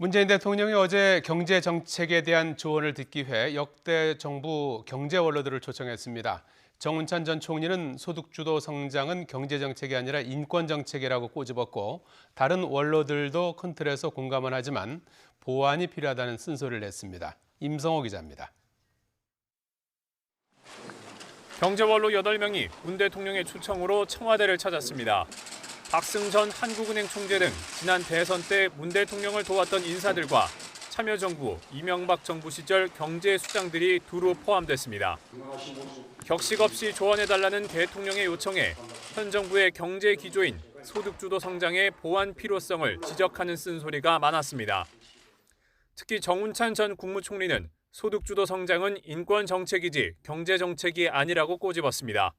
문재인 대통령이 어제 경제 정책에 대한 조언을 듣기 위해 역대 정부 경제 원로들을 초청했습니다. 정운찬 전 총리는 소득주도 성장은 경제 정책이 아니라 인권 정책이라고 꼬집었고 다른 원로들도 큰 틀에서 공감은 하지만 보완이 필요하다는 쓴소리를 냈습니다. 임성호 기자입니다. 경제원로 8명이 문 대통령의 초청으로 청와대를 찾았습니다. 박승전 한국은행 총재 등 지난 대선 때 문 대통령을 도왔던 인사들과 참여정부, 이명박 정부 시절 경제 수장들이 두루 포함됐습니다. 격식 없이 조언해달라는 대통령의 요청에 현 정부의 경제 기조인 소득주도 성장의 보완 필요성을 지적하는 쓴소리가 많았습니다. 특히 정운찬 전 국무총리는 소득주도 성장은 인권 정책이지 경제 정책이 아니라고 꼬집었습니다.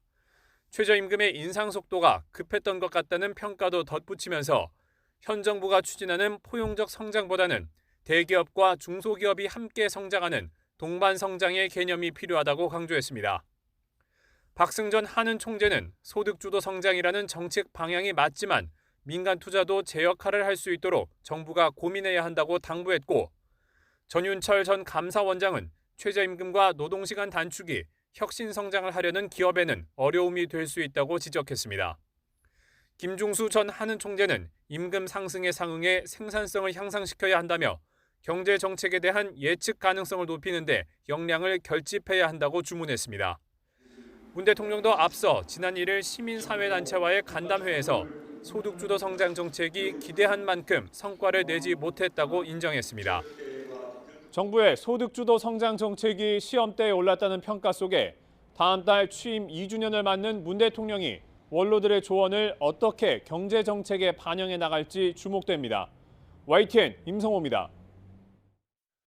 최저임금의 인상 속도가 급했던 것 같다는 평가도 덧붙이면서 현 정부가 추진하는 포용적 성장보다는 대기업과 중소기업이 함께 성장하는 동반 성장의 개념이 필요하다고 강조했습니다. 박승전 한은 총재는 소득주도 성장이라는 정책 방향이 맞지만 민간 투자도 제 역할을 할 수 있도록 정부가 고민해야 한다고 당부했고, 전윤철 전 감사원장은 최저임금과 노동시간 단축이 혁신 성장을 하려는 기업에는 어려움이 될 수 있다고 지적했습니다. 김중수 전 한은 총재는 임금 상승에 상응해 생산성을 향상시켜야 한다며 경제 정책에 대한 예측 가능성을 높이는 데 역량을 결집해야 한다고 주문했습니다. 문 대통령도 앞서 지난 1일 시민사회단체와의 간담회에서 소득주도 성장 정책이 기대한 만큼 성과를 내지 못했다고 인정했습니다. 정부의 소득주도 성장 정책이 시험대에 올랐다는 평가 속에 다음 달 취임 2주년을 맞는 문 대통령이 원로들의 조언을 어떻게 경제 정책에 반영해 나갈지 주목됩니다. YTN 임성호입니다.